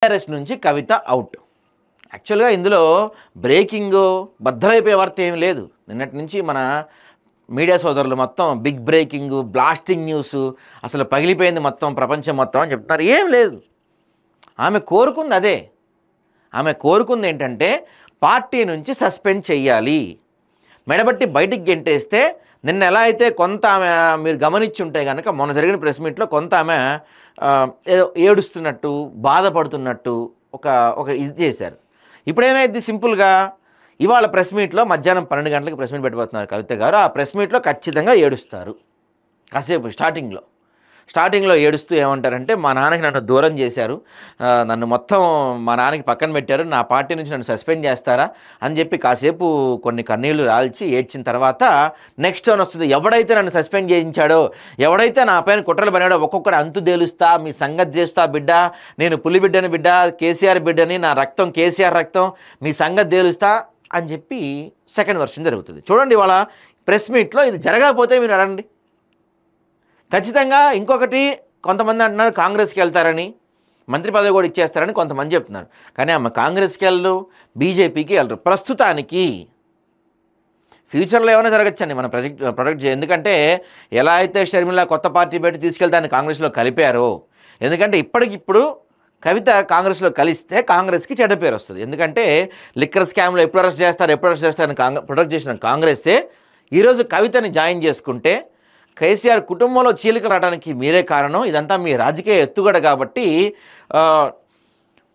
TRS నుంచి కవిత out. యాక్చువల్గా ఇందులో బ్రేకింగ్ బద్దలైపోయే వార్త ఏం లేదు. నిన్నటి నుంచి మన మీడియా సోదరులు మొత్తం బిగ్ బ్రేకింగ్, బ్లాస్టింగ్ న్యూస్, అసలు పగిలిపోయింది మొత్తం ప్రపంచం మొత్తం అని చెప్తున్నారు. ఏం లేదు. ఆమె కోరుకుంది అదే. ఆమె కోరుకుంది ఏంటంటే పార్టీ నుంచి సస్పెండ్ చెయ్యాలి, మెడబట్టి బయటికి గెంటేస్తే. నిన్న ఎలా అయితే కొంత ఆమె మీరు గమనించి ఉంటే కనుక మొన్న జరిగిన ప్రెస్ మీట్లో కొంత ఆమె ఏదో ఏడుస్తున్నట్టు, బాధపడుతున్నట్టు ఒక ఇది చేశారు. ఇప్పుడు ఏమైంది, సింపుల్గా ఇవాళ ప్రెస్ మీట్లో మధ్యాహ్నం 12 గంటలకు ప్రెస్ మీట్ పెట్టబోతున్నారు కవిత గారు. ఆ ప్రెస్ మీట్లో ఖచ్చితంగా ఏడుస్తారు. కాసేపు స్టార్టింగ్లో ఏడుస్తూ ఏమంటారంటే, మా నాన్నకి నన్ను దూరం చేశారు, నన్ను మొత్తం మా నాన్నకి పక్కన పెట్టారు, నా పార్టీ నుంచి నన్ను సస్పెండ్ చేస్తారా అని చెప్పి కాసేపు కొన్ని కన్నీళ్లు రాల్చి ఏడ్చిన తర్వాత నెక్స్ట్ వన్ వస్తుంది. ఎవడైతే నన్ను సస్పెండ్ చేయించాడో, ఎవడైతే నా పైన కుట్రలు పడినాడో ఒక్కొక్కటి అంతు తేలుస్తా, మీ సంగతి చేస్తా బిడ్డ, నేను పులి బిడ్డని బిడ్డ, కేసీఆర్ బిడ్డని, నా రక్తం కేసీఆర్ రక్తం, మీ సంగతి తేలుస్తా అని చెప్పి సెకండ్ వర్షన్ జరుగుతుంది. చూడండి, ఇవాళ ప్రెస్ మీట్లో ఇది జరగకపోతే మీరు అడగండి. ఖచ్చితంగా ఇంకొకటి, కొంతమంది అంటున్నారు కాంగ్రెస్కి వెళ్తారని, మంత్రి పదవి కూడా ఇచ్చేస్తారని కొంతమంది చెప్తున్నారు. కానీ ఆమె కాంగ్రెస్కి వెళ్ళరు, బీజేపీకి వెళ్ళరు ప్రస్తుతానికి. ఫ్యూచర్లో ఏమైనా జరగచ్చండి, మనం ప్రొడక్ట్ ఎందుకంటే ఎలా అయితే షర్మిల కొత్త పార్టీ పెట్టి తీసుకెళ్తాన్ని కాంగ్రెస్లో కలిపారో, ఎందుకంటే ఇప్పటికిప్పుడు కవిత కాంగ్రెస్లో కలిస్తే కాంగ్రెస్కి చెడ్డ పేరు వస్తుంది. ఎందుకంటే లిక్కర్ స్కామ్లో ఎప్పుడు అరెస్ట్ చేస్తారని ప్రొడక్ట్ చేసిన కాంగ్రెస్సే ఈరోజు కవితని జాయిన్ చేసుకుంటే కేసీఆర్ కుటుంబంలో చీలికలు రావడానికి మీరే కారణం. ఇదంతా మీ రాజకీయ ఎత్తుగడ కాబట్టి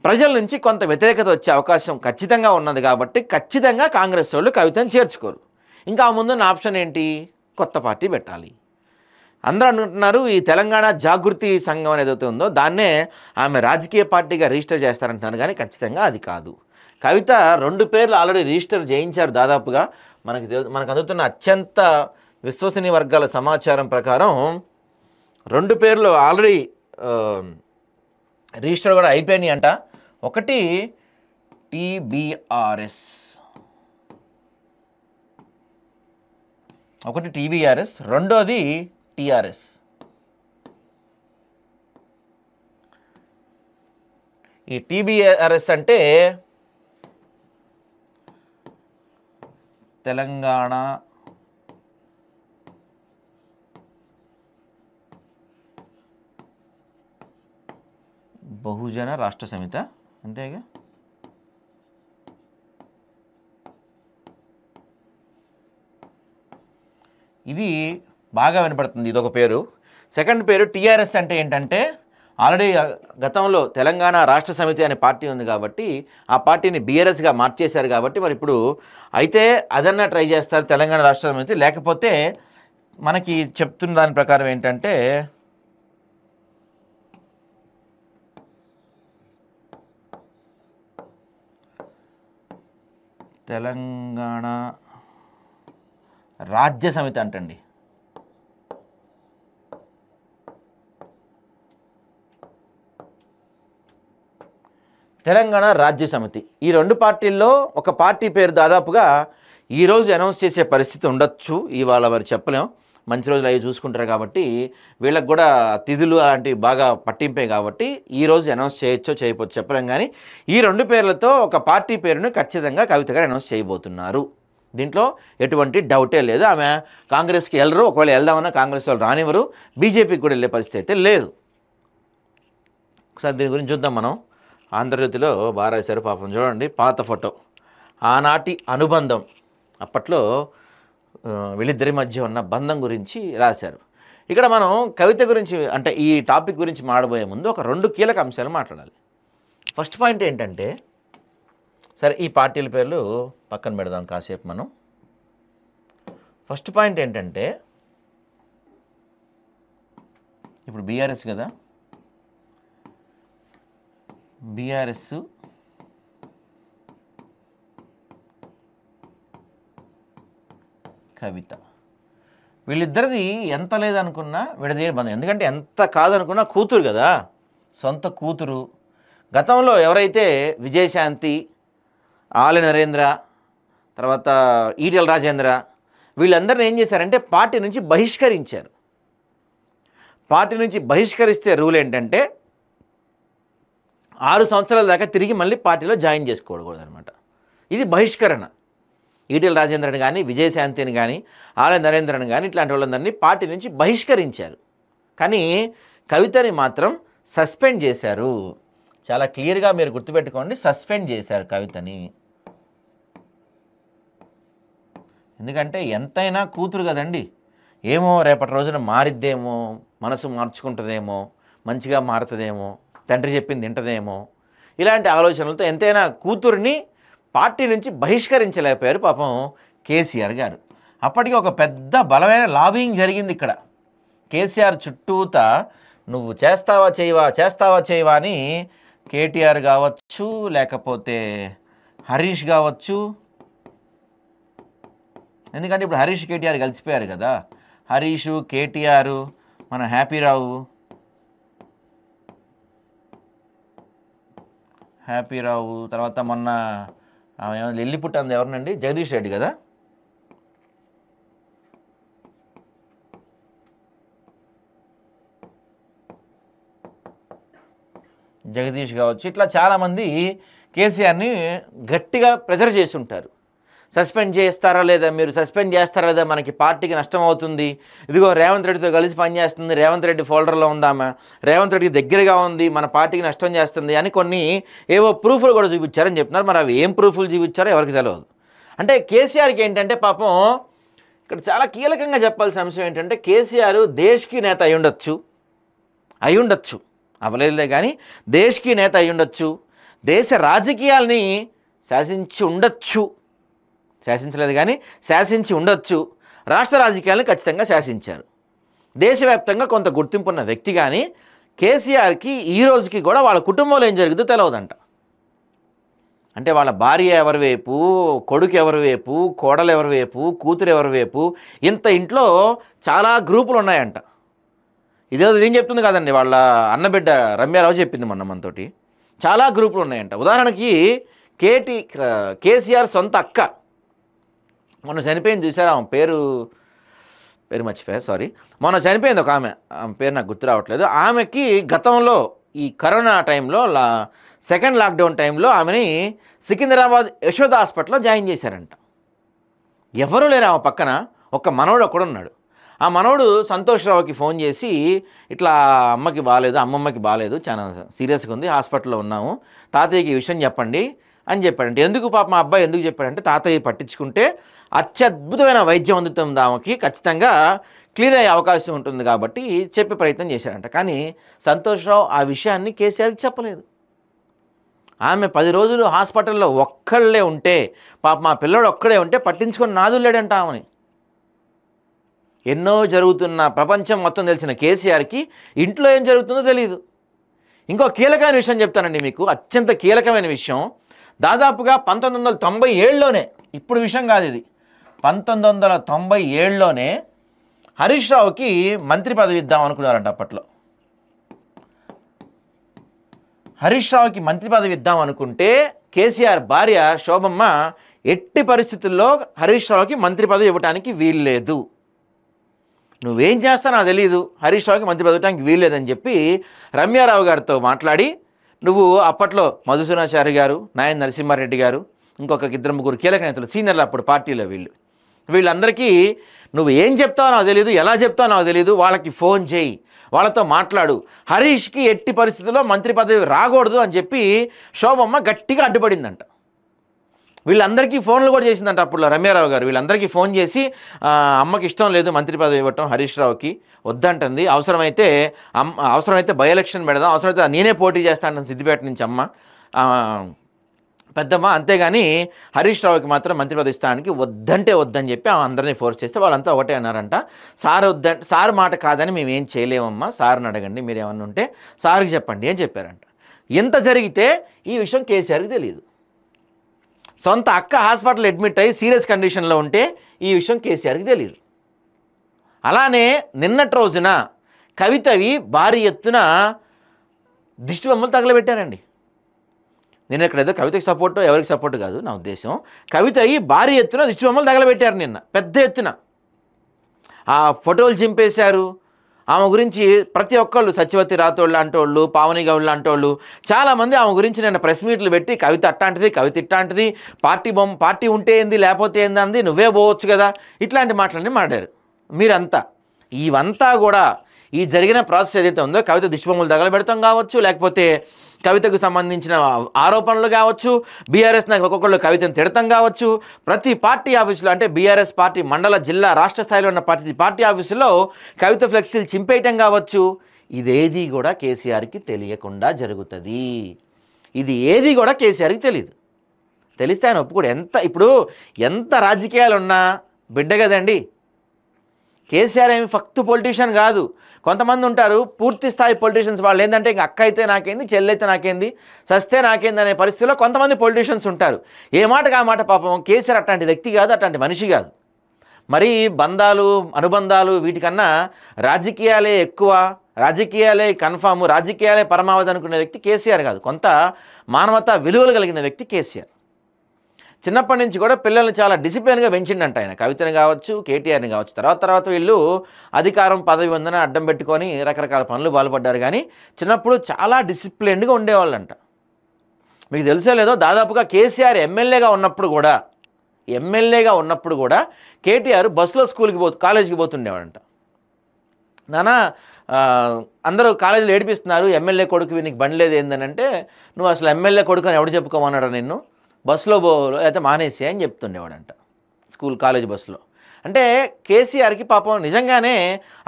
ప్రజల నుంచి కొంత వ్యతిరేకత వచ్చే అవకాశం ఖచ్చితంగా ఉన్నది. కాబట్టి ఖచ్చితంగా కాంగ్రెస్ వాళ్ళు కవితను చేర్చుకోరు. ఇంకా ముందున్న ఆప్షన్ ఏంటి, కొత్త పార్టీ పెట్టాలి. అందరూ అనుకుంటున్నారు ఈ తెలంగాణ జాగృతి సంఘం అనేది ఉందో దాన్నే ఆమె రాజకీయ పార్టీగా రిజిస్టర్ చేస్తారంటున్నారు. కానీ ఖచ్చితంగా అది కాదు. కవిత 2 పేర్లు ఆల్రెడీ రిజిస్టర్ చేయించారు. దాదాపుగా మనకు అందుతున్న అత్యంత విశ్వసనీయ వర్గాల సమాచారం ప్రకారం 2 పేర్లు ఆల్రెడీ రిజిస్టర్ కూడా అయిపోయినాయి అంట. ఒకటి టీబీఆర్ఎస్, రెండోది టీఆర్ఎస్. ఈ టీబీఆర్ఎస్ అంటే తెలంగాణ బహుజన రాష్ట్ర సమితి, అంతేగా. ఇది బాగా వినపడుతుంది, ఇదొక పేరు. సెకండ్ పేరు టీఆర్ఎస్ అంటే ఏంటంటే ఆల్రెడీ గతంలో తెలంగాణ రాష్ట్ర సమితి అనే పార్టీ ఉంది కాబట్టి ఆ పార్టీని బీఆర్ఎస్గా మార్చేశారు. కాబట్టి మరి ఇప్పుడు అయితే అదన్నా ట్రై చేస్తారు తెలంగాణ రాష్ట్ర సమితి. లేకపోతే మనకి చెప్తున్న దాని ప్రకారం ఏంటంటే తెలంగాణ రాజ్య సమితి అంటండి. తెలంగాణ రాజ్య సమితి. ఈ 2 పార్టీల్లో ఒక పార్టీ పేరు దాదాపుగా ఈరోజు అనౌన్స్ చేసే పరిస్థితి ఉండొచ్చు. ఇవాళ మరి చెప్పలేం, మంచి రోజులు అవి చూసుకుంటారు కాబట్టి వీళ్ళకి కూడా తిథులు అలాంటివి బాగా పట్టింపే కాబట్టి ఈరోజు అనౌన్స్ చేయొచ్చో చేయకపోవచ్చు చెప్పలేం. కానీ ఈ 2 పేర్లతో ఒక పార్టీ పేరును ఖచ్చితంగా కవిత గారు అనౌన్స్ చేయబోతున్నారు. దీంట్లో ఎటువంటి డౌటే లేదు. ఆమె కాంగ్రెస్కి వెళ్ళరు, ఒకవేళ వెళ్దామన్నా కాంగ్రెస్ వాళ్ళు రానివ్వరు, బీజేపీకి కూడా వెళ్ళే పరిస్థితి అయితే లేదు. ఒకసారి దీని గురించి చూద్దాం మనం. ఆంధ్రజ్యోతిలో బాగా రాశారు పాపం, చూడండి పాత ఫోటో, ఆనాటి అనుబంధం, అప్పట్లో వీళ్ళిద్దరి మధ్య ఉన్న బంధం గురించి రాశారు. ఇక్కడ మనం కవిత గురించి అంటే ఈ టాపిక్ గురించి మాట్లాడబోయే ముందు ఒక 2 కీలక అంశాలు మాట్లాడాలి. ఫస్ట్ పాయింట్ ఏంటంటే, సరే ఈ పార్టీల పేర్లు పక్కన పెడదాం కాసేపు మనం. ఫస్ట్ పాయింట్ ఏంటంటే, ఇప్పుడు బీఆర్ఎస్ కదా, బీఆర్ఎస్ కవిత వీళ్ళిద్దరిది ఎంత లేదనుకున్నా విడదీయ బంధం. ఎందుకంటే ఎంత కాదనుకున్నా కూతురు కదా, సొంత కూతురు. గతంలో ఎవరైతే విజయశాంతి, ఆలి నరేంద్ర, తర్వాత ఈటెల రాజేంద్ర వీళ్ళందరినీ ఏం చేశారంటే పార్టీ నుంచి బహిష్కరించారు. పార్టీ నుంచి బహిష్కరిస్తే రూల్ ఏంటంటే 6 సంవత్సరాల దాకా తిరిగి మళ్ళీ పార్టీలో జాయిన్ చేసుకోకూడదు అనమాట. ఇది బహిష్కరణ. ఈటెల రాజేంద్రని కానీ, విజయశాంతిని కానీ, ఆల నరేంద్రని కానీ ఇట్లాంటి వాళ్ళందరినీ పార్టీ నుంచి బహిష్కరించారు. కానీ కవితని మాత్రం సస్పెండ్ చేశారు. చాలా క్లియర్గా మీరు గుర్తుపెట్టుకోండి, సస్పెండ్ చేశారు కవితని. ఎందుకంటే ఎంతైనా కూతురు కదండి, ఏమో రేపటి రోజున మారిద్దేమో, మనసు మార్చుకుంటుందేమో, మంచిగా మారుతుందేమో, తండ్రి చెప్పింది వింటదేమో, ఇలాంటి ఆలోచనలతో ఎంతైనా కూతురిని పార్టీ నుంచి బహిష్కరించలేకపోయారు పాపం కేసీఆర్ గారు. అప్పటికి ఒక పెద్ద బలమైన లాబింగ్ జరిగింది ఇక్కడ. కేసీఆర్ చుట్టూత నువ్వు చేస్తావా చేయవా అని కేటీఆర్ కావచ్చు, లేకపోతే హరీష్ కావచ్చు. ఎందుకంటే ఇప్పుడు హరీష్ కేటీఆర్ కలిసిపోయారు కదా. హరీషు, కేటీఆర్, మన హ్యాపీరావు తర్వాత మొన్న వెళ్ళిపుట్టింది ఎవరినండి, జగదీష్ రెడ్డి కదా. జగదీష్ కావచ్చు. ఇట్లా చాలామంది కేసీఆర్ని గట్టిగా ప్రెజర్ చేసి ఉంటారు. సస్పెండ్ చేస్తారా లేదా, మీరు సస్పెండ్ చేస్తారా లేదా, మనకి పార్టీకి నష్టం అవుతుంది, ఇదిగో రేవంత్ రెడ్డితో కలిసి పనిచేస్తుంది, రేవంత్ రెడ్డి ఫోల్డర్లో ఉందామా, రేవంత్ రెడ్డికి దగ్గరగా ఉంది, మన పార్టీకి నష్టం చేస్తుంది అని కొన్ని ఏవో ప్రూఫ్లు కూడా చూపించారని చెప్తున్నారు. మరి అవి ఏం ప్రూఫ్లు చూపించారో ఎవరికి తెలియదు. అంటే కేసీఆర్కి ఏంటంటే పాపం ఇక్కడ చాలా కీలకంగా చెప్పాల్సిన అంశం ఏంటంటే, కేసీఆర్ దేశ్కి నేత అయి ఉండొచ్చు అవలేదులే కానీ దేశ్కి నేత అయి ఉండొచ్చు, దేశ రాజకీయాల్ని శాసించలేదు కానీ శాసించి ఉండొచ్చు, రాష్ట్ర రాజకీయాలను ఖచ్చితంగా శాసించారు. దేశవ్యాప్తంగా కొంత గుర్తింపు ఉన్న వ్యక్తి. కానీ కేసీఆర్కి ఈ రోజుకి కూడా వాళ్ళ కుటుంబంలో ఏం జరుగుతుందో తెలియదంట. అంటే వాళ్ళ భార్య ఎవరి వైపు, కొడుకు ఎవరి వైపు, కోడలు ఎవరి వైపు, కూతురు ఎవరి వైపు, ఇంత ఇంట్లో చాలా గ్రూపులు ఉన్నాయంట. ఇదేదో నేను చెప్తుంది కాదండి, వాళ్ళ అన్నబిడ్డ రమ్యారావు చెప్పింది మొన్న మనతోటి. చాలా గ్రూపులు ఉన్నాయంట. ఉదాహరణకి కేసీఆర్ సొంత అక్క మొన్న చనిపోయింది చూసారా, ఆమె పేరు మర్చిపోయారు, సారీ. మొన్న చనిపోయింది ఒక ఆమె పేరు నాకు గుర్తు రావట్లేదు. ఆమెకి గతంలో ఈ కరోనా టైంలో సెకండ్ లాక్డౌన్ టైంలో ఆమెని సికింద్రాబాద్ యశోద హాస్పిటల్లో జాయిన్ చేశారంట. ఎవరూ లేరు ఆమె పక్కన, ఒక మనవడు ఒక్కడున్నాడు. ఆ మనవడు సంతోష్రావుకి ఫోన్ చేసి ఇట్లా అమ్మమ్మకి బాగాలేదు, చాలా సీరియస్గా ఉంది, హాస్పిటల్లో ఉన్నాము, తాతయ్యకి ఈ విషయం చెప్పండి అని చెప్పాడంటే. ఎందుకు పాప మా అబ్బాయి ఎందుకు చెప్పాడంటే, తాతయ్య పట్టించుకుంటే అత్యద్భుతమైన వైద్యం అందుతుంది, ఆమెకి ఖచ్చితంగా క్లియర్ అయ్యే అవకాశం ఉంటుంది కాబట్టి చెప్పే ప్రయత్నం చేశాడంట. కానీ సంతోష్రావు ఆ విషయాన్ని కేసీఆర్కి చెప్పలేదు. ఆమె 10 రోజులు హాస్పిటల్లో ఒక్కళ్ళే ఉంటే, పాప మా పిల్లడు ఒక్కడే ఉంటే పట్టించుకొని నాదులేడంట ఆమెని. ఎన్నో జరుగుతున్న ప్రపంచం మొత్తం తెలిసిన కేసీఆర్కి ఇంట్లో ఏం జరుగుతుందో తెలియదు. ఇంకో కీలకమైన విషయం చెప్తానండి మీకు, అత్యంత కీలకమైన విషయం. దాదాపుగా 1997లోనే, ఇప్పుడు విషయం కాదు ఇది, 1997లోనే హరీష్ రావుకి మంత్రి పదవి ఇద్దాం అనుకున్నారంట. అప్పట్లో హరీష్ రావుకి మంత్రి పదవి ఇద్దాం అనుకుంటే కేసీఆర్ భార్య శోభమ్మ ఎట్టి పరిస్థితుల్లో హరీష్ రావుకి మంత్రి పదవి ఇవ్వడానికి వీల్లేదు, నువ్వేం చేస్తానో నాకు తెలియదు, హరీష్ రావుకి మంత్రి పదవి ఇవ్వడానికి వీల్లేదని చెప్పి రమ్యారావు గారితో మాట్లాడి, నువ్వు అప్పట్లో మధుసూనాచారి గారు, నాయన నరసింహారెడ్డి గారు, ఇంకొక 2-3 కీలక నేతలు సీనియర్లు అప్పుడు పార్టీలో, వీళ్ళందరికీ నువ్వు ఏం చెప్తావో నాకు తెలియదు, ఎలా చెప్తావో నాకు తెలియదు, వాళ్ళకి ఫోన్ చేయి, వాళ్ళతో మాట్లాడు, హరీష్కి ఎట్టి పరిస్థితుల్లో మంత్రి పదవి రాకూడదు అని చెప్పి శోభమ్మ గట్టిగా అడ్డుపడిందంట. వీళ్ళందరికీ ఫోన్లు కూడా చేసిందంట అప్పుడు రమ్యారావు గారు. వీళ్ళందరికీ ఫోన్ చేసి అమ్మకి ఇష్టం లేదు మంత్రి పదవి ఇవ్వటం హరీష్ రావుకి, వద్దంటుంది, అవసరమైతే బై ఎలక్షన్ పెడదాం, అవసరమైతే నేనే పోటీ చేస్తాను సిద్దిపేట నుంచి అమ్మ పెద్దమ్మ, అంతేగాని హరీష్ రావుకి మాత్రం మంత్రి పదవి ఇస్తానికి వద్దని చెప్పి అందరినీ ఫోర్స్ చేస్తే వాళ్ళంతా ఒకటే అన్నారంట, సార్ మాట కాదని మేము ఏం చేయలేమమ్మా, సార్ని అడగండి, మీరు ఏమన్నా ఉంటే సార్కి చెప్పండి అని చెప్పారంట. ఎంత జరిగితే ఈ విషయం కేసీఆర్కి తెలియదు. సొంత అక్క హాస్పిటల్ అడ్మిట్ అయ్యి సీరియస్ కండిషన్లో ఉంటే ఈ విషయం కేసీఆర్కి తెలియదు. అలానే నిన్నటి రోజున కవితవి భారీ ఎత్తున దిష్టి బొమ్మలు తగలబెట్టారండి. నేను ఇక్కడ ఏదో కవితకి సపోర్టు ఎవరికి సపోర్టు కాదు నా ఉద్దేశం. కవితవి భారీ ఎత్తున దిష్టి బొమ్మలు తగలబెట్టారు నిన్న, పెద్ద ఎత్తున. ఆ ఫోటోలు చింపేశారు, ఆమె గురించి ప్రతి ఒక్కళ్ళు సత్యవతి రాథోడ్ లాంటి వాళ్ళు, పావని గౌడ్ లాంటి వాళ్ళు చాలామంది ఆమె గురించి నేను ప్రెస్ మీట్లు పెట్టి కవిత అట్టాంటిది, కవిత ఇట్టాంటిది, పార్టీ ఉంటే ఏంది లేకపోతే ఏంది అంది, నువ్వే పోవచ్చు కదా, ఇట్లాంటి మాటలన్నీ మాట్లాడారు మీరంతా. ఇవంతా కూడా ఈ జరిగిన ప్రాసెస్ ఏదైతే ఉందో కవిత దిష్టిబొమ్మలు తగలబెడతాం కావచ్చు, లేకపోతే కవితకు సంబంధించిన ఆరోపణలు కావచ్చు, బీఆర్ఎస్ నాకు ఒక్కొక్కళ్ళు కవితను తిడతాం కావచ్చు, ప్రతి పార్టీ ఆఫీసులో అంటే బీఆర్ఎస్ పార్టీ మండల, జిల్లా, రాష్ట్ర స్థాయిలో ఉన్న పార్టీ ఆఫీసులో కవిత ఫ్లెక్సీలు చింపేయటం కావచ్చు, ఇదేది కూడా కేసీఆర్కి తెలియకుండా జరుగుతుంది. ఇది ఏది కూడా కేసీఆర్కి తెలియదు. తెలిస్తే ఆయన ఒప్పుకోడు. ఇప్పుడు ఎంత రాజకీయాలు ఉన్నా బిడ్డ కదండి. కేసీఆర్ ఏమి ఫక్తు పొలిటీషియన్ కాదు. కొంతమంది ఉంటారు పూర్తి స్థాయి పొలిటీషియన్స్, వాళ్ళు ఏంటంటే ఇంక అక్క అయితే నాకేంది, చెల్లైతే నాకేంది, సస్తే నాకేంది అనే పరిస్థితిలో కొంతమంది పొలిటీషియన్స్ ఉంటారు. ఏ మాటకు ఆ మాట. పాపం కేసీఆర్ అట్లాంటి వ్యక్తి కాదు, అట్లాంటి మనిషి కాదు. మరి బంధాలు, అనుబంధాలు వీటికన్నా రాజకీయాలే ఎక్కువ, రాజకీయాలే కన్ఫామ్, రాజకీయాలే పరమావధి అనుకునే వ్యక్తి కేసీఆర్ కాదు. కొంత మానవతా విలువలు కలిగిన వ్యక్తి కేసీఆర్. చిన్నప్పటి నుంచి కూడా పిల్లల్ని చాలా డిసిప్లిన్గా పెంచిండంట ఆయన. కవితని కావచ్చు, కేటీఆర్ని కావచ్చు. తర్వాత వీళ్ళు అధికారం, పదవి ఉందని అడ్డం పెట్టుకొని రకరకాల పనులు పాల్పడ్డారు. కానీ చిన్నప్పుడు చాలా డిసిప్లిన్డ్గా ఉండేవాళ్ళంట. మీకు తెలుసో లేదో, దాదాపుగా కేసీఆర్ ఎమ్మెల్యేగా ఉన్నప్పుడు కూడా కేటీఆర్ బస్సులో కాలేజీకి పోతుండేవాడంట. నానా అందరూ కాలేజీలో ఏడిపిస్తున్నారు, ఎమ్మెల్యే కొడుకు నీకు బండి లేదు ఏందని అంటే, నువ్వు అసలు ఎమ్మెల్యే కొడుకు అని ఎవడు చెప్పుకోమన్నాడు నిన్ను, బస్సులో అయితే మానేసి అని చెప్తుండేవాడంట కాలేజ్ బస్సులో. అంటే కేసీఆర్కి పాపం నిజంగానే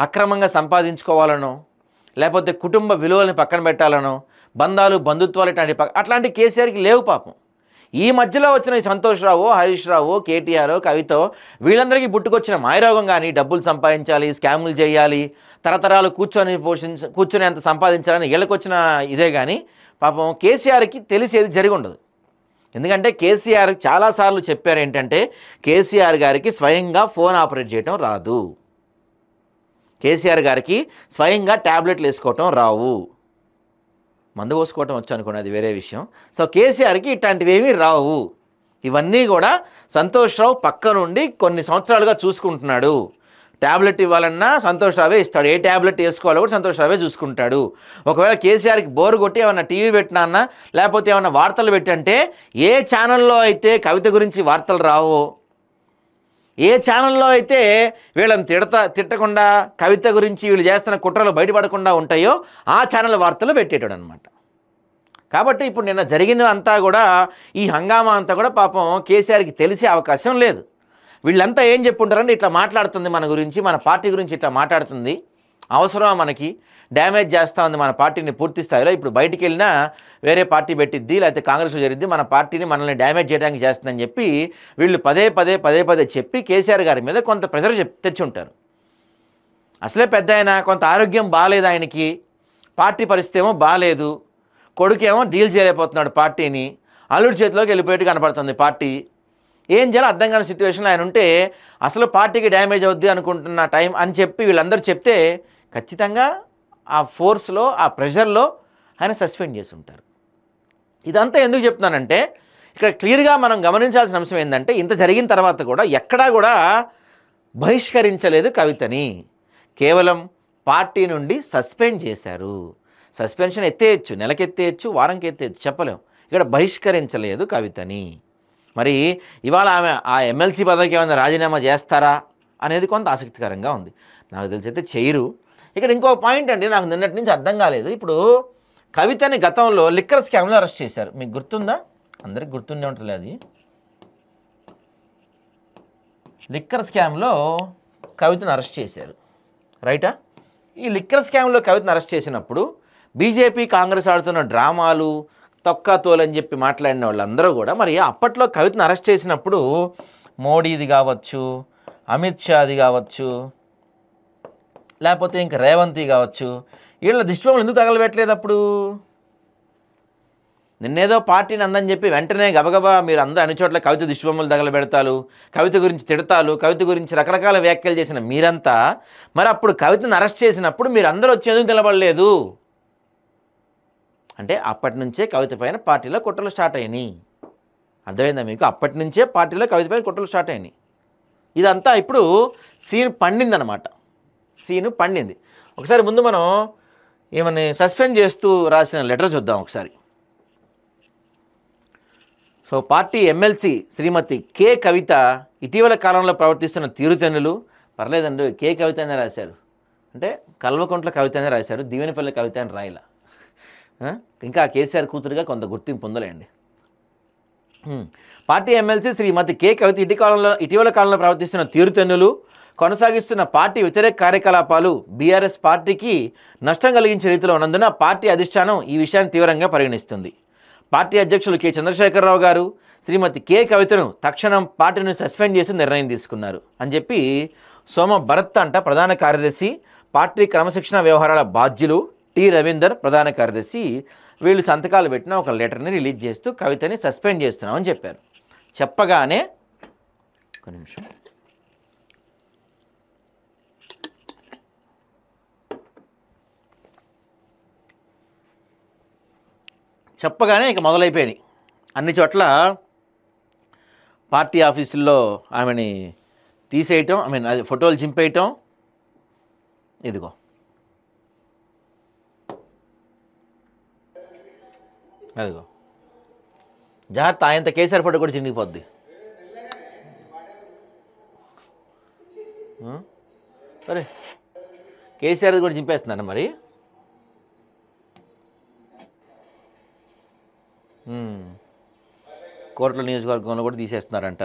అక్రమంగా సంపాదించుకోవాలనో, లేకపోతే కుటుంబ విలువలను పక్కన పెట్టాలనో, బంధుత్వాలు అట్లాంటి కేసీఆర్కి లేవు పాపం. ఈ మధ్యలో వచ్చిన సంతోష్ రావు, హరీష్ రావు, కేటీఆర్, కవిత వీళ్ళందరికీ పుట్టుకొచ్చిన మాయరోగం కానీ డబ్బులు సంపాదించాలి, స్కాములు చేయాలి, తరతరాలు కూర్చొని అంత సంపాదించాలని వీళ్ళకొచ్చిన ఇదే కానీ పాపం కేసీఆర్కి తెలిసేది జరిగి ఉండదు. ఎందుకంటే కేసీఆర్ చాలాసార్లు చెప్పారు ఏంటంటే కేసీఆర్ గారికి స్వయంగా ఫోన్ ఆపరేట్ చేయటం రాదు, కేసీఆర్ గారికి స్వయంగా ట్యాబ్లెట్లు వేసుకోవటం రావు, మందు పోసుకోవటం వచ్చు అనుకోండి, అది వేరే విషయం. సో కేసీఆర్కి ఇట్లాంటివి ఏమీ రావు. ఇవన్నీ కూడా సంతోష్ రావు పక్క నుండి కొన్ని సంవత్సరాలుగా చూసుకుంటున్నాడు. ట్యాబ్లెట్ ఇవ్వాలన్నా సంతోష్ రావే ఇస్తాడు, ఏ ట్యాబ్లెట్ వేసుకోవాలో కూడా సంతోష్ రావే చూసుకుంటాడు. ఒకవేళ కేసీఆర్కి బోరు కొట్టి ఏమన్నా టీవీ పెట్టినా అన్నా, లేకపోతే ఏమన్నా వార్తలు పెట్టంటే, ఏ ఛానల్లో అయితే కవిత గురించి వార్తలు రావో, ఏ ఛానల్లో అయితే వీళ్ళని తిట్టకుండా కవిత గురించి వీళ్ళు చేస్తున్న కుట్రలు బయటపడకుండా ఉంటాయో ఆ ఛానల్ వార్తలు పెట్టేటాడు అనమాట. కాబట్టి ఇప్పుడు నిన్న జరిగింది అంతా కూడా, ఈ హంగామా అంతా కూడా పాపం కేసీఆర్కి తెలిసే అవకాశం లేదు. వీళ్ళంతా ఏం చెప్పుంటారంటే, ఇట్లా మాట్లాడుతుంది మన గురించి, మన పార్టీ గురించి ఇట్లా మాట్లాడుతుంది, అవసరమా మనకి, డ్యామేజ్ చేస్తూ ఉంది మన పార్టీని పూర్తి స్థాయిలో, ఇప్పుడు బయటికి వెళ్ళినా వేరే పార్టీ పెట్టిద్ది, లేకపోతే కాంగ్రెస్లో జరిగిద్ది, మన పార్టీని మనల్ని డ్యామేజ్ చేయడానికి చేస్తుందని చెప్పి వీళ్ళు పదే చెప్పి కేసీఆర్ గారి మీద కొంత ప్రెషర్ తెచ్చి ఉంటారు. అసలే పెద్ద ఆయన, కొంత ఆరోగ్యం బాగాలేదు ఆయనకి, పార్టీ పరిస్థితి ఏమో బాగాలేదు, కొడుకేమో డీల్ చేయలేకపోతున్నాడు పార్టీని, అల్లుడి చేతిలోకి వెళ్ళిపోయేట్టు కనపడుతుంది పార్టీ. ఏం చేయాలో అర్థం కాని సిచ్యువేషన్లో ఆయన ఉంటే, అసలు పార్టీకి డ్యామేజ్ అవుద్ది అనుకుంటున్న టైం అని చెప్పి వీళ్ళందరూ చెప్తే ఖచ్చితంగా ఆ ఫోర్స్లో, ఆ ప్రెషర్లో ఆయన సస్పెండ్ చేసి ఉంటారు. ఇదంతా ఎందుకు చెప్తున్నానంటే, ఇక్కడ క్లియర్గా మనం గమనించాల్సిన అంశం ఏంటంటే, ఇంత జరిగిన తర్వాత కూడా ఎక్కడా కూడా బహిష్కరించలేదు కవితని, కేవలం పార్టీ నుండి సస్పెండ్ చేశారు. సస్పెన్షన్ ఎత్తేయచ్చు, నెలకి ఎత్తేయచ్చు, వారంకి ఎత్తేయచ్చు, చెప్పలేం. ఇక్కడ బహిష్కరించలేదు కవితని. మరి ఇవాళ ఆమె ఆ ఎమ్మెల్సీ పదవికి ఏమైనా రాజీనామా చేస్తారా అనేది కొంత ఆసక్తికరంగా ఉంది. నాకు తెలిసి అయితే చేయరు. ఇక్కడ ఇంకో పాయింట్ అండి, నాకు నిన్నటి నుంచి అర్థం కాలేదు. ఇప్పుడు కవితని గతంలో లిక్కర్ స్కామ్లో అరెస్ట్ చేశారు, మీకు గుర్తుందా? అందరికి గుర్తుండే ఉంటుంది. అది లిక్కర్ స్కామ్లో కవితను అరెస్ట్ చేశారు, రైటా? ఈ లిక్కర్ స్కామ్లో కవితను అరెస్ట్ చేసినప్పుడు బీజేపీ, కాంగ్రెస్ ఆడుతున్న డ్రామాలు, తొక్కతోలని చెప్పి మాట్లాడిన వాళ్ళందరూ కూడా, మరి అప్పట్లో కవితను అరెస్ట్ చేసినప్పుడు మోడీది కావచ్చు, అమిత్ షాది కావచ్చు, లేకపోతే ఇంకా రేవంత్ది కావచ్చు, వీళ్ళ దిష్టిబొమ్మలు ఎందుకు తగలబెట్టలేదు? అప్పుడు నిన్నేదో పార్టీని అందని చెప్పి వెంటనే గబగబా మీరు అందరూ అన్ని చోట్ల కవిత దిష్టిబొమ్మలు తగలబెడతారు, కవిత గురించి తిడతారు, కవిత గురించి రకరకాల వ్యాఖ్యలు చేసిన మీరంతా, మరి అప్పుడు కవితను అరెస్ట్ చేసినప్పుడు మీరు అందరూ వచ్చి ఎందుకు నిలబడలేదు? అంటే అప్పటి నుంచే కవిత పైన పార్టీలో కుట్రలు స్టార్ట్ అయినాయి. అర్థమైందా మీకు? అప్పటి నుంచే పార్టీలో కవిత పైన కుట్రలు స్టార్ట్ అయినాయి. ఇదంతా ఇప్పుడు సీన్ పండిందనమాట. సీను పండింది. ఒకసారి ముందు మనం ఏమని సస్పెండ్ చేస్తూ రాసిన లెటర్ చూద్దాం ఒకసారి. సో పార్టీ ఎమ్మెల్సీ శ్రీమతి కే కవిత ఇటీవల కాలంలో ప్రవర్తిస్తున్న తీరుతెన్నులు, పర్లేదండి కే కవిత అనే రాశారు, అంటే కల్వకుంట్ల కవిత అనే రాశారు, దీవెనపల్లి కవిత అని రాయల, ఇంకా కేసీఆర్ కూతురుగా కొంత గుర్తింపు పొందలేండి. పార్టీ ఎమ్మెల్సీ శ్రీమతి కే కవిత ఇటీవల కాలంలో ప్రవర్తిస్తున్న తీరుతెన్నులు, కొనసాగిస్తున్న పార్టీ వ్యతిరేక కార్యకలాపాలు బీఆర్ఎస్ పార్టీకి నష్టం కలిగించే రీతిలో ఉన్నందున పార్టీ అధిష్టానం ఈ విషయాన్ని తీవ్రంగా పరిగణిస్తుంది. పార్టీ అధ్యక్షులు కె చంద్రశేఖరరావు గారు శ్రీమతి కే కవితను తక్షణం పార్టీని సస్పెండ్ చేసి నిర్ణయం తీసుకున్నారు అని చెప్పి సోమ భరత్ అంట ప్రధాన కార్యదర్శి, పార్టీ క్రమశిక్షణ వ్యవహారాల బాధ్యులు టి రవీందర్ ప్రధాన కార్యదర్శి, వీళ్ళు సంతకాలు పెట్టిన ఒక లెటర్ని రిలీజ్ చేస్తూ కవితని సస్పెండ్ చేస్తున్నామని చెప్పారు. చెప్పగానే ఒక నిమిషం చెప్పగానే ఇక మొదలైపోయినాయి అన్ని చోట్ల పార్టీ ఆఫీసుల్లో ఆమెని తీసేయటం, అది ఫోటోలు చింపేయటం. ఇదిగో అదిగో జాగ్రత్త, ఆయనత కేసీఆర్ ఫోటో కూడా చినిగిపోద్ది. సరే కేసీఆర్ కూడా చింపేస్తున్నాను మరి. కోట్ల నియోజకవర్గంలో కూడా తీసేస్తున్నారంట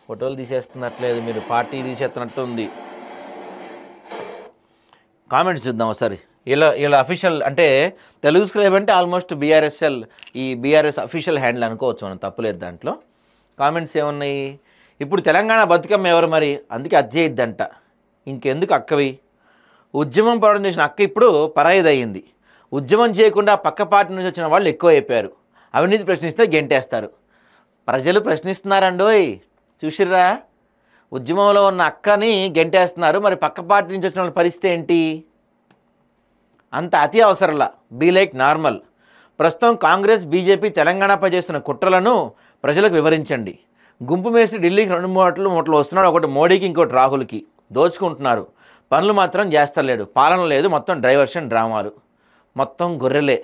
ఫోటోలు తీసేస్తున్నట్లేదు, మీరు పార్టీ తీసేస్తున్నట్టు ఉంది. కామెంట్స్ చూద్దాం ఒకసారి. ఇలా అఫీషియల్ అంటే తెలుగు స్క్రైబ్ అంటే ఆల్మోస్ట్ బీఆర్ఎస్ఎల్, ఈ బీఆర్ఎస్ అఫీషియల్ హ్యాండిల్ అనుకోవచ్చు మనం, తప్పులేదు దాంట్లో. కామెంట్స్ ఏమున్నాయి? ఇప్పుడు తెలంగాణ బతుకమ్మ ఎవరు మరి, అందుకే అజ్జయిద్దంట, ఇంకెందుకు అక్కవి, ఉద్యమం పోవడం చేసిన అక్క ఇప్పుడు పరాయిదయ్యింది, ఉద్యమం చేయకుండా పక్క పార్టీ నుంచి వచ్చిన వాళ్ళు ఎక్కువ అయిపోయారు, అవినీతి ప్రశ్నిస్తే గెంటేస్తారు. ప్రజలు ప్రశ్నిస్తున్నారండోయ్, చూసిర్రా, ఉద్యమంలో ఉన్న అక్కని గెంటేస్తున్నారు, మరి పక్క పార్టీ నుంచి వచ్చిన వాళ్ళ పరిస్థితి ఏంటి? అంత అతి అవసరంలా, బీ లైక్ నార్మల్. ప్రస్తుతం కాంగ్రెస్ బీజేపీ తెలంగాణపై చేస్తున్న కుట్రలను ప్రజలకు వివరించండి. గుంపు మేసి ఢిల్లీకి 2 మూటలు వస్తున్నాడు, ఒకటి మోడీకి ఇంకోటి రాహుల్కి, దోచుకుంటున్నారు, పనులు మాత్రం చేస్తలేడు, పాలన లేదు, మొత్తం డైవర్షన్ డ్రామాలు, మొత్తం గొర్రెలే,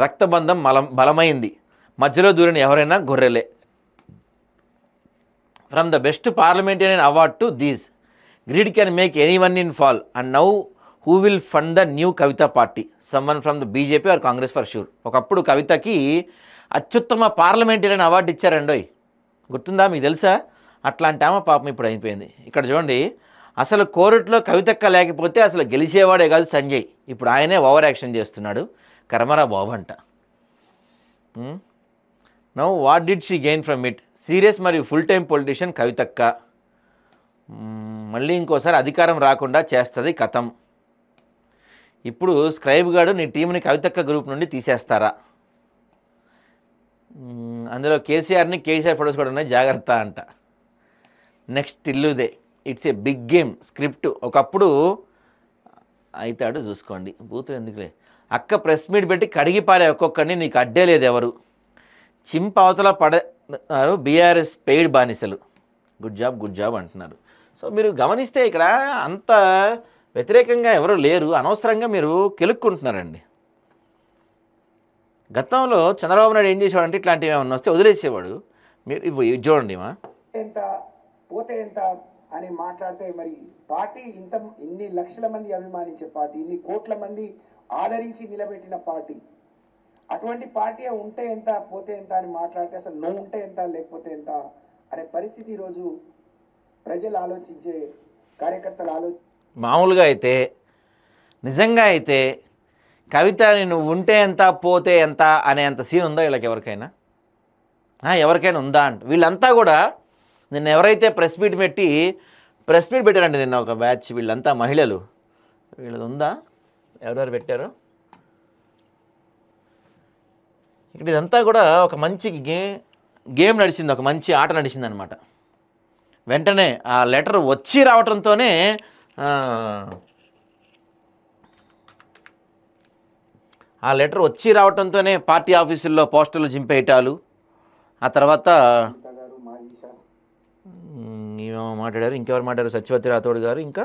రక్తబంధం బలమైంది, మధ్యలో దూరిన ఎవరైనా గొర్రెలే. From the best parliamentarian award to these, greed can make anyone in fall, and now who will fund the new Kavitha party, someone from the BJP or Congress for sure. ఒకప్పుడు కవితకి అత్యుత్తమ పార్లమెంటేరియన్ అవార్డు ఇచ్చారండోయ్, గుర్తుందా మీకు తెలుసా? అట్లాంటి ఆమె పాపం ఇప్పుడు అయిపోయింది. ఇక్కడ చూడండి, అసలు కోర్టులో కవితక్క లేకపోతే అసలు గెలిచేవాడే కాదు సంజయ్, ఇప్పుడు ఆయనే ఓవర్ యాక్షన్ చేస్తున్నాడు, కర్మరా బాబు అంట. Now what did she gain from it, serious మరియు ఫుల్ టైం పొలిటీషియన్ కవితక్క, మళ్ళీ ఇంకోసారి అధికారం రాకుండా చేస్తుంది కథం. ఇప్పుడు స్క్రైబ్ గాడు నీ టీంని కవితక్క గ్రూప్ నుండి తీసేస్తారా? అందులో కేసీఆర్ని కేసీఆర్ ఫొటోస్ కూడా ఉన్నాయి, జాగ్రత్త అంట. నెక్స్ట్ ఇల్లుదే, it's a big game script, ఒకప్పుడు అవుతాడు చూసుకోండి, బూతులు ఎందుకులే. అక్క ప్రెస్ మీట్ పెట్టి కడిగి పారే ఒక్కొక్కడిని, నీకు అడ్డే లేదు ఎవరు, చింప అవతల పడారు బీఆర్ఎస్ పెయిడ్ బానిసలు, గుడ్ జాబ్ అంటున్నారు. సో మీరు గమనిస్తే ఇక్కడ అంత వ్యతిరేకంగా ఎవరు లేరు, అనవసరంగా మీరు కెలుక్కుంటున్నారండి. గతంలో చంద్రబాబు నాయుడు ఏం చేసేవాడు అంటే ఇట్లాంటివి ఏమన్నా వస్తే వదిలేసేవాడు, మీరు చూడండి ఎంత పోతే ఎంత అని మాట్లాడితే, మరి పార్టీ ఇన్ని లక్షల మంది అభిమానించే పార్టీ, ఇన్ని కోట్ల మంది ఆదరించి నిలబెట్టిన పార్టీ, అటువంటి పార్టీ ఉంటే ఎంత పోతే ఎంత అని మాట్లాడితే అసలు నువ్వు ఉంటే ఎంత లేకపోతే ఎంత అనే పరిస్థితి ఈరోజు ప్రజలు ఆలోచించే, కార్యకర్తలు మామూలుగా అయితే నిజంగా అయితే కవితని నువ్వు ఉంటే ఎంత పోతే ఎంత అనే అంత సీన్ ఉందా వీళ్ళకి ఎవరికైనా? ఎవరికైనా ఉందా అంట. వీళ్ళంతా కూడా నిన్న ఎవరైతే ప్రెస్ మీట్ పెట్టారండి నిన్న ఒక బ్యాచ్, వీళ్ళంతా మహిళలు, వీళ్ళది ఉందా, ఎవరెవరు పెట్టారు ఇక్కడ? ఇదంతా కూడా ఒక మంచి గేమ్ నడిచింది, ఒక మంచి ఆట నడిచింది అనమాట. వెంటనే ఆ లెటర్ వచ్చి రావడంతోనే పార్టీ ఆఫీసుల్లో పోస్టర్లు చింపేయటాలు, ఆ తర్వాత ఈమె మాట్లాడారు, ఇంకెవరు మాట్లాడారు, సత్యవతి రాథోడ్ గారు, ఇంకా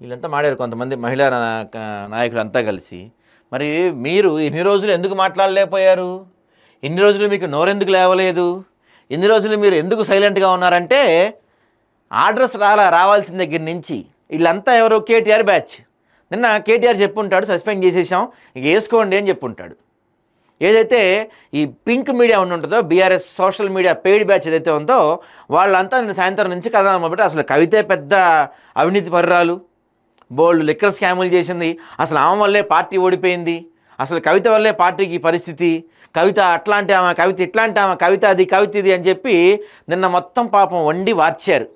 వీళ్ళంతా మాట్లాడారు కొంతమంది మహిళా నాయకులు అంతా కలిసి. మరి మీరు ఇన్ని రోజులు ఎందుకు మాట్లాడలేకపోయారు? ఇన్ని రోజులు మీకు నోరెందుకు లేవలేదు? ఇన్ని రోజులు మీరు ఎందుకు సైలెంట్గా ఉన్నారంటే ఆర్డర్స్ రావాల్సిన దగ్గర నుంచి వీళ్ళంతా ఎవరు? కేటీఆర్ బ్యాచ్. నిన్న కేటీఆర్ చెప్పుంటాడు సస్పెండ్ చేసేసాం ఇక వేసుకోండి అని చెప్పుంటాడు. ఏదైతే ఈ పింక్ మీడియా ఉంటుందో BRS social media paid batch ఏదైతే ఉందో వాళ్ళంతా నిన్న సాయంత్రం నుంచి కథ మొదలుపెట్టి అసలు కవితే పెద్ద అవినీతి పరురాలు, బోల్డ్ లిక్కర్ స్కాములు చేసింది, అసలు ఆమె వల్లే పార్టీ ఓడిపోయింది, అసలు కవిత వల్లే పార్టీకి పరిస్థితి, కవిత అట్లాంటి ఆమె, కవిత ఇట్లాంటి ఆమె, కవిత అది, కవిత ఇది అని చెప్పి నిన్న మొత్తం పాపం వండి వార్చారు.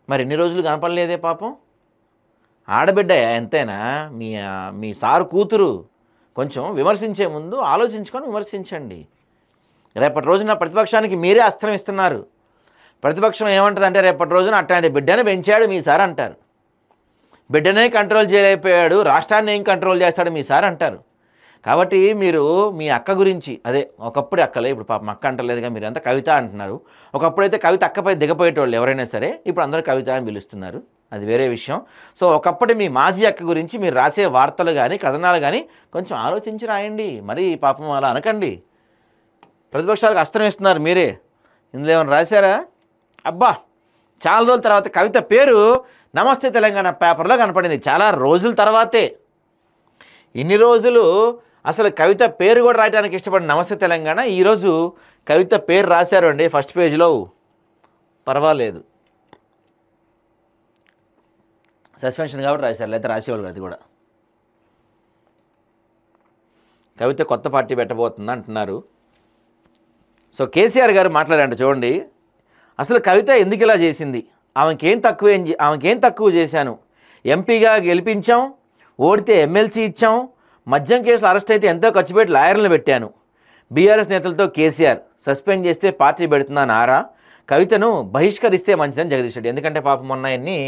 మరి ఎన్ని రోజులు కనపడలేదే పాపం. ఆడబిడ్డ ఎంతైనా మీ సారు కూతురు. కొంచెం విమర్శించే ముందు ఆలోచించుకొని విమర్శించండి. రేపటి రోజున ప్రతిపక్షానికి మీరే అస్త్రం ఇస్తున్నారు. ప్రతిపక్షం ఏమంటుందంటే రేపటి రోజున అట్లాంటి బిడ్డని పెంచాడు మీ సార్ అంటారు. బిడ్డనే కంట్రోల్ చేయలేకపోయాడు, రాష్ట్రాన్ని ఏం కంట్రోల్ చేస్తాడు మీ సార్ అంటారు. కాబట్టి మీరు మీ అక్క గురించి, అదే ఒకప్పుడు అక్కలే, ఇప్పుడు పాపం అక్క అంటలేదుగా, మీరు అంతా కవిత అంటున్నారు. ఒకప్పుడైతే కవిత అక్కపై దిగపోయేటోళ్ళు ఎవరైనా సరే, ఇప్పుడు అందరూ కవిత అని పిలుస్తున్నారు, అది వేరే విషయం. సో ఒకప్పటి మీ మాజీ అక్క గురించి మీరు రాసే వార్తలు కానీ కథనాలు కానీ కొంచెం ఆలోచించి రాయండి. మరి పాపం అలా అనకండి. ప్రతిపక్షాలకు అస్త్రం ఇస్తున్నారు మీరే. ఇందులో ఏమైనా రాశారా? అబ్బా, చాలా రోజుల తర్వాత కవిత పేరు నమస్తే తెలంగాణ పేపర్లో కనపడింది. చాలా రోజుల తర్వాతే. ఇన్ని రోజులు అసలు కవిత పేరు కూడా రాయడానికి ఇష్టపడిన నమస్తే తెలంగాణ ఈరోజు కవిత పేరు రాశారు అండి ఫస్ట్ పేజ్లో. పర్వాలేదు, సస్పెన్షన్ కాబట్టి రాశారు, లేదా రాసేవాళ్ళు అది కూడా. కవిత కొత్త పార్టీ పెట్టబోతుంది అంటున్నారు. సో కేసీఆర్ గారు మాట్లాడారంట, చూడండి. అసలు కవిత ఎందుకు ఇలా చేసింది? ఆమెకేం తక్కువ చేశాను? ఎంపీగా గెలిపించాం, ఓడితే ఎమ్మెల్సీ ఇచ్చాం, మద్యం కేసులు అరెస్ట్ అయితే ఎంతో ఖర్చు పెట్టి లాయర్లను పెట్టాను. బీఆర్ఎస్ నేతలతో కేసీఆర్ సస్పెండ్ చేస్తే పార్టీ పెడుతున్నా నారా, కవితను బహిష్కరిస్తే మంచిదని జగదీష్ రెడ్డి. ఎందుకంటే పాపం మొన్న ఆయన్ని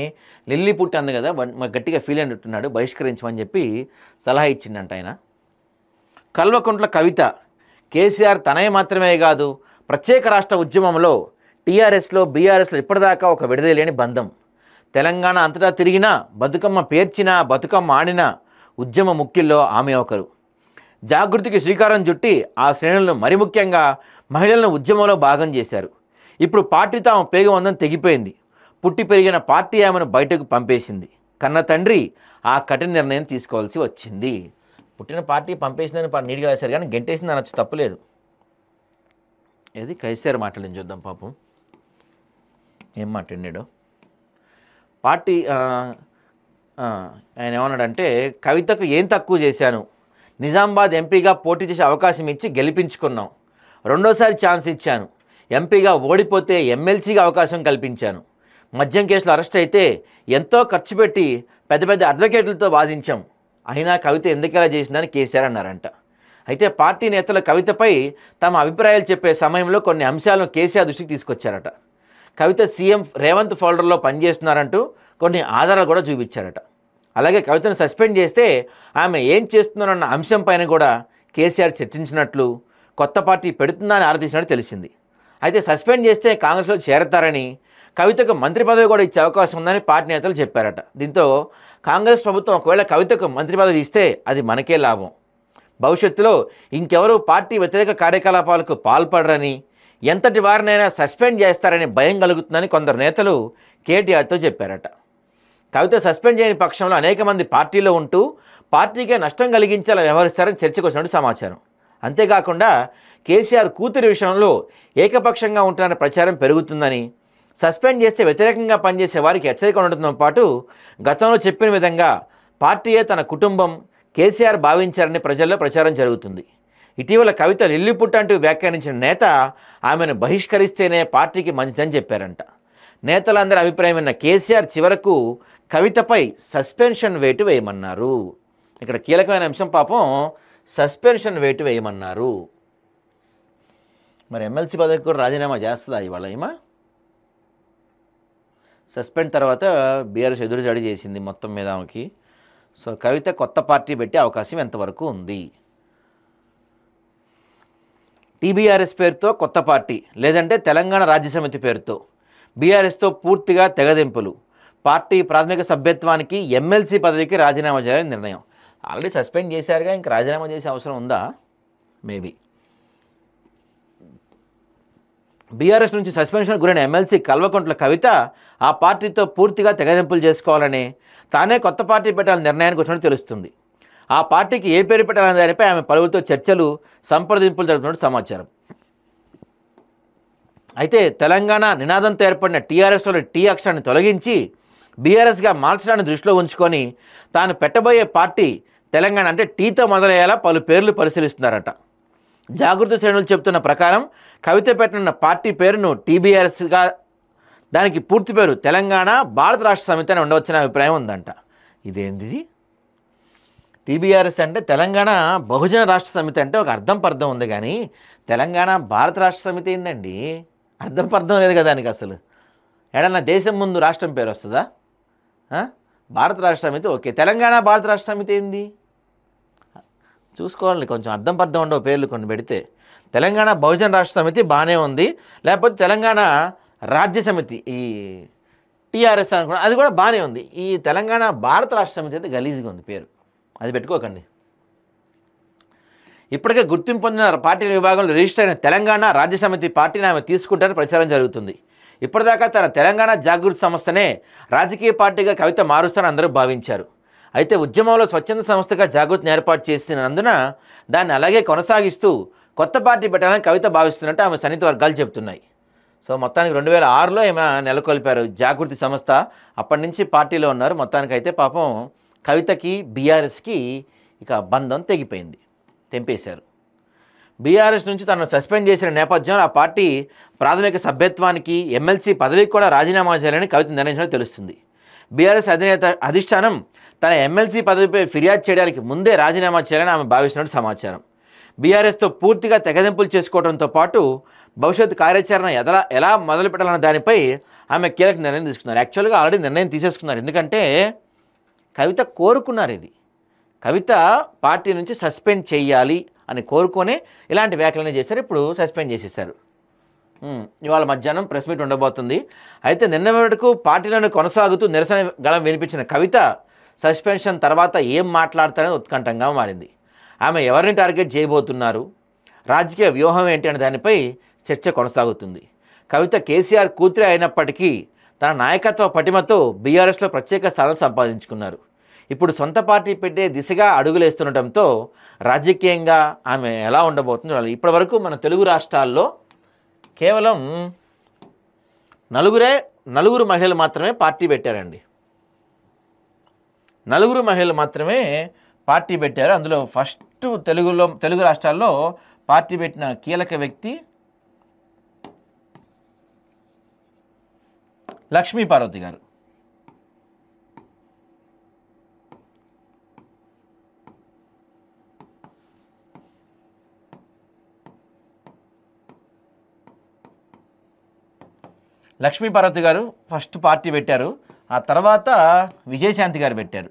లిల్లీ పుట్టి అంది కదా, గట్టిగా ఫీల్ అంటున్నాడు, బహిష్కరించమని చెప్పి సలహా ఇచ్చిందంట ఆయన. కల్వకుంట్ల కవిత, కేసీఆర్ తనయ మాత్రమే కాదు, ప్రత్యేక రాష్ట్ర ఉద్యమంలో టీఆర్ఎస్లో బీఆర్ఎస్లో ఇప్పటిదాకా ఒక విడదలేని బంధం. తెలంగాణ అంతటా తిరిగినా, బతుకమ్మ పేర్చినా, బతుకమ్మ ఆడినా ఉద్యమ ముఖ్యుల్లో ఆమె ఒకరు. జాగృతికి శ్రీకారం చుట్టి ఆ శ్రేణులను మరి ముఖ్యంగా మహిళలను ఉద్యమంలో భాగం చేశారు. ఇప్పుడు పార్టీతో ఆమె పేగవందం తెగిపోయింది. పుట్టి పెరిగిన పార్టీ ఆమెను బయటకు పంపేసింది. కన్న తండ్రి ఆ కఠిన నిర్ణయం తీసుకోవాల్సి వచ్చింది. పుట్టిన పార్టీ పంపేసిందని నీట్గా రాశారు, కానీ గెంటేసింది అనొచ్చు, తప్పులేదు. ఏది కేసీఆర్ మాట్లాడింది చూద్దాం. పాపం ఏం మాట్లాడాడు పార్టీ. ఆయన ఏమన్నాడంటే, కవితకు ఏం తక్కువ చేశాను? నిజామాబాద్ ఎంపీగా పోటీ చేసే అవకాశం ఇచ్చి గెలిపించుకున్నాం. రెండోసారి ఛాన్స్ ఇచ్చాను. ఎంపీగా ఓడిపోతే ఎమ్మెల్సీగా అవకాశం కల్పించాను. మద్యం కేసులు అరెస్ట్ అయితే ఎంతో ఖర్చు పెట్టి పెద్ద పెద్ద అడ్వకేట్లతో వాదించాం. అయినా కవిత ఎందుకలా చేసిందని కేసీఆర్ అన్నారంట. అయితే పార్టీ నేతలు కవితపై తమ అభిప్రాయాలు చెప్పే సమయంలో కొన్ని అంశాలను కేసీఆర్ దృష్టికి తీసుకొచ్చారట. కవిత సీఎం రేవంత్ ఫోల్డర్లో పనిచేస్తున్నారంటూ కొన్ని ఆధారాలు కూడా చూపించారట. అలాగే కవితను సస్పెండ్ చేస్తే ఆమె ఏం చేస్తున్నారన్న అంశం పైన కూడా కేసీఆర్ చర్చించినట్లు, కొత్త పార్టీ పెడుతుందా అని ఆరాధించినట్టు తెలిసింది. అయితే సస్పెండ్ చేస్తే కాంగ్రెస్లో చేరతారని, కవితకు మంత్రి పదవి కూడా ఇచ్చే అవకాశం ఉందని పార్టీ నేతలు చెప్పారట. దీంతో కాంగ్రెస్ ప్రభుత్వం ఒకవేళ కవితకు మంత్రి పదవి ఇస్తే అది మనకే లాభం. భవిష్యత్తులో ఇంకెవరూ పార్టీ వ్యతిరేక కార్యకలాపాలకు పాల్పడరని, ఎంతటి వారినైనా సస్పెండ్ చేస్తారని భయం కలుగుతుందని కొందరు నేతలు కేటీఆర్తో చెప్పారట. కవిత సస్పెండ్ చేయని పక్షంలో అనేక మంది పార్టీలో ఉంటూ పార్టీకే నష్టం కలిగించేలా వ్యవహరిస్తారని చర్చకు వచ్చినట్టు సమాచారం. అంతేకాకుండా కేసీఆర్ కూతురి విషయంలో ఏకపక్షంగా ఉంటున్న ప్రచారం పెరుగుతుందని, సస్పెండ్ చేస్తే వ్యతిరేకంగా పనిచేసే వారికి హెచ్చరిక ఉండటంతో పాటు గతంలో చెప్పిన విధంగా పార్టీయే తన కుటుంబం కేసీఆర్ భావించారని ప్రజల్లో ప్రచారం జరుగుతుంది. ఇటీవల కవిత లిల్లిపుట్ట అంటూ వ్యాఖ్యానించిన నేత ఆమెను బహిష్కరిస్తేనే పార్టీకి మంచిదని చెప్పారంట. నేతలందరి అభిప్రాయం విన్న కేసీఆర్ చివరకు కవితపై సస్పెన్షన్ వేటు వేయమన్నారు. ఇక్కడ కీలకమైన అంశం పాపం, సస్పెన్షన్ వేటు వేయమన్నారు. మరి ఎమ్మెల్సీ పదవికి కూడా రాజీనామా చేస్తుందా ఇవాళ ఈమె? సస్పెండ్ తర్వాత బీఆర్ఎస్ ఎదురుజాడి చేసింది మొత్తం మీద ఆమెకి. సో కవిత కొత్త పార్టీ పెట్టే అవకాశం ఎంతవరకు ఉంది? టీబీఆర్ఎస్ పేరుతో కొత్త పార్టీ, లేదంటే తెలంగాణ రాజ్య సమితి పేరుతో బీఆర్ఎస్తో పూర్తిగా తెగదెంపులు, పార్టీ ప్రాథమిక సభ్యత్వానికి ఎమ్మెల్సీ పదవికి రాజీనామా చేయాలని నిర్ణయం. ఆల్రెడీ సస్పెండ్ చేశారుగా, ఇంకా రాజీనామా చేసే అవసరం ఉందా? మేబీ. బీఆర్ఎస్ నుంచి సస్పెన్షన్ గురైన ఎమ్మెల్సీ కల్వకుంట్ల కవిత ఆ పార్టీతో పూర్తిగా తెగదెంపులు చేసుకోవాలని, తానే కొత్త పార్టీ పెట్టాలని నిర్ణయానికి వచ్చినట్టు తెలుస్తుంది. ఆ పార్టీకి ఏ పేరు పెట్టాలనే దానిపై ఆమె పలువురితో చర్చలు, సంప్రదింపులు జరుపుతున్నట్టు సమాచారం. అయితే తెలంగాణ నినాదంతో ఏర్పడిన టీఆర్ఎస్లోని టీ అక్షరాన్ని తొలగించి బీఆర్ఎస్గా మార్చడాన్ని దృష్టిలో ఉంచుకొని తాను పెట్టబోయే పార్టీ తెలంగాణ అంటే టీతో మొదలయ్యేలా పలు పేర్లు పరిశీలిస్తున్నారట. జాగృతి శ్రేణులు చెబుతున్న ప్రకారం కవిత పెట్టిన పార్టీ పేరును టీబీఆర్ఎస్గా, దానికి పూర్తి పేరు తెలంగాణ భారత రాష్ట్ర సమితి అని ఉండవచ్చనే అభిప్రాయం ఉందంట. ఇదేంది? టీబీఆర్ఎస్ అంటే తెలంగాణ బహుజన రాష్ట్ర సమితి అంటే ఒక అర్థం పర్థం ఉంది, కానీ తెలంగాణ భారత రాష్ట్ర సమితి ఏందండి? అర్థం పర్థం లేదు కదా దానికి. అసలు ఏడన్నా దేశం ముందు రాష్ట్రం పేరు వస్తుందా? భారత రాష్ట్ర సమితి ఓకే, తెలంగాణ భారత రాష్ట్ర సమితి ఏంది? చూసుకోవాలి, కొంచెం అర్థం పర్థం ఉండవు పేర్లు కొన్ని పెడితే. తెలంగాణ బహుజన రాష్ట్ర సమితి బాగానే ఉంది, లేకపోతే తెలంగాణ రాజ్య సమితి ఈ టీఆర్ఎస్ అనుకున్నా అది కూడా బాగానే ఉంది. ఈ తెలంగాణ భారత రాష్ట్ర సమితి అయితే గలీజ్గా ఉంది పేరు, అది పెట్టుకోకండి. ఇప్పటికే గుర్తింపు పొందిన పార్టీల విభాగంలో రిజిస్టర్ అయిన తెలంగాణ రాజ్య సమితి పార్టీని ఆమె తీసుకుంటారని ప్రచారం జరుగుతుంది. ఇప్పటిదాకా తన తెలంగాణ జాగృతి సంస్థనే రాజకీయ పార్టీగా కవిత మారుస్తారని అందరూ భావించారు. అయితే ఉద్యమంలో స్వచ్ఛంద సంస్థగా జాగృతిని ఏర్పాటు చేసినందున దాన్ని అలాగే కొనసాగిస్తూ కొత్త పార్టీ పెట్టాలని కవిత భావిస్తున్నట్టు ఆమె సన్నిహిత వర్గాలు చెబుతున్నాయి. సో మొత్తానికి 2006లో ఏమో నెలకొల్పారు జాగృతి సంస్థ, అప్పటి నుంచి పార్టీలో ఉన్నారు. మొత్తానికి అయితే పాపం కవితకి బీఆర్ఎస్కి ఇక బంధం తెగిపోయింది, తెంపేశారు. బీఆర్ఎస్ నుంచి తనను సస్పెండ్ చేసిన నేపథ్యంలో ఆ పార్టీ ప్రాథమిక సభ్యత్వానికి ఎమ్మెల్సీ పదవికి కూడా రాజీనామా చేయాలని కవిత నిర్ణయించినట్టు తెలుస్తుంది. బీఆర్ఎస్ అధిష్టానం తన ఎమ్మెల్సీ పదవిపై ఫిర్యాదు చేయడానికి ముందే రాజీనామా చేయాలని ఆమె భావిస్తున్నట్టు సమాచారం. బీఆర్ఎస్తో పూర్తిగా తెగదెంపులు చేసుకోవడంతో పాటు భవిష్యత్తు కార్యాచరణ ఎలా మొదలు పెట్టాలన్న దానిపై ఆమె కీలక నిర్ణయం తీసుకున్నారు. యాక్చువల్గా ఆల్రెడీ నిర్ణయం తీసేసుకున్నారు, ఎందుకంటే కవిత కోరుకున్నారు. ఇది కవిత పార్టీ నుంచి సస్పెండ్ చేయాలి అని కోరుకొని ఇలాంటి వ్యాఖ్యలనే చేశారు. ఇప్పుడు సస్పెండ్ చేసేసారు. ఇవాళ మధ్యాహ్నం ప్రెస్ మీట్ ఉండబోతుంది. అయితే నిన్న వరకు పార్టీలను కొనసాగుతూ నిరసన గళం వినిపించిన కవిత సస్పెన్షన్ తర్వాత ఏం మాట్లాడతారని ఉత్కంఠంగా మారింది. ఆమె ఎవరిని టార్గెట్ చేయబోతున్నారు, రాజకీయ వ్యూహం ఏంటి అనే దానిపై చర్చ కొనసాగుతుంది. కవిత కేసీఆర్ కూతురే అయినప్పటికీ తన నాయకత్వ పటిమతో బీఆర్ఎస్లో ప్రత్యేక స్థానం సంపాదించుకున్నారు. ఇప్పుడు సొంత పార్టీ పెట్టే దిశగా అడుగులేస్తుండటంతో రాజకీయంగా ఆమె ఎలా ఉండబోతుందో. ఇప్పటివరకు మన తెలుగు రాష్ట్రాల్లో కేవలం నలుగురు మహిళలు మాత్రమే పార్టీ పెట్టారండి. నలుగురు మహిళలు మాత్రమే పార్టీ పెట్టారు. అందులో ఫస్ట్ తెలుగు రాష్ట్రాల్లో పార్టీ పెట్టిన కీలక వ్యక్తి లక్ష్మీ పార్వతి గారు. లక్ష్మీ పార్వతి గారు ఫస్ట్ పార్టీ పెట్టారు. ఆ తర్వాత విజయశాంతి గారు పెట్టారు.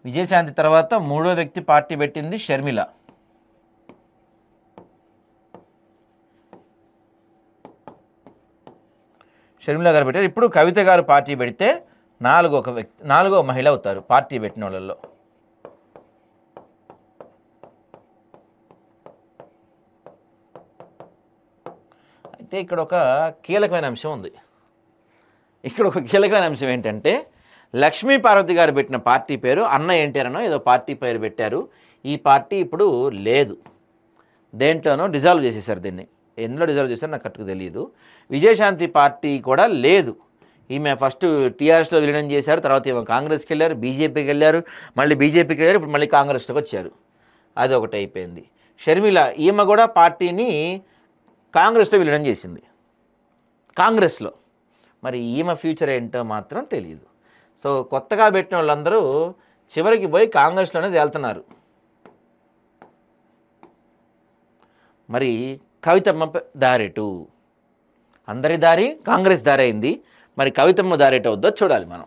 విజయశాంతి తర్వాత మూడో వ్యక్తి పార్టీ పెట్టింది షర్మిల. గారు పెట్టారు. ఇప్పుడు కవిత గారు పార్టీ పెడితే నాలుగో మహిళ అవుతారు పార్టీ పెట్టిన వాళ్ళల్లో. అయితే ఇక్కడ ఒక కీలకమైన అంశం ఉంది. ఏంటంటే లక్ష్మీ పార్వతి గారు పెట్టిన పార్టీ పేరు అన్న ఎన్టీఆర్ అనో ఏదో పార్టీ పేరు పెట్టారు. ఈ పార్టీ ఇప్పుడు లేదు, దేంట్లోనో డిజాల్వ్ చేసేసారు. దీన్ని ఎందులో డిజాల్వ్ చేశారో నాకు కరెక్ట్గా తెలియదు. విజయశాంతి పార్టీ కూడా లేదు. ఈమె ఫస్ట్ టీఆర్ఎస్లో విలీనం చేశారు, తర్వాత ఏమో కాంగ్రెస్కి వెళ్ళారు, బీజేపీకి వెళ్ళారు, మళ్ళీ బీజేపీకి వెళ్ళారు, ఇప్పుడు మళ్ళీ కాంగ్రెస్లోకి వచ్చారు. అది ఒకటి అయిపోయింది. షర్మిల ఈమె కూడా పార్టీని కాంగ్రెస్లో విలీనం చేసింది, కాంగ్రెస్లో. మరి ఈమె ఫ్యూచర్ ఏంటో మాత్రం తెలియదు. సో కొత్తగా పెట్టిన వాళ్ళందరూ చివరికి పోయి కాంగ్రెస్లోనే తేలుతున్నారు. మరి కవితమ్మ దారెటు, అందరి దారి కాంగ్రెస్ దారి అయింది. మరి కవితమ్మ దారేట అవుద్దో చూడాలి మనం.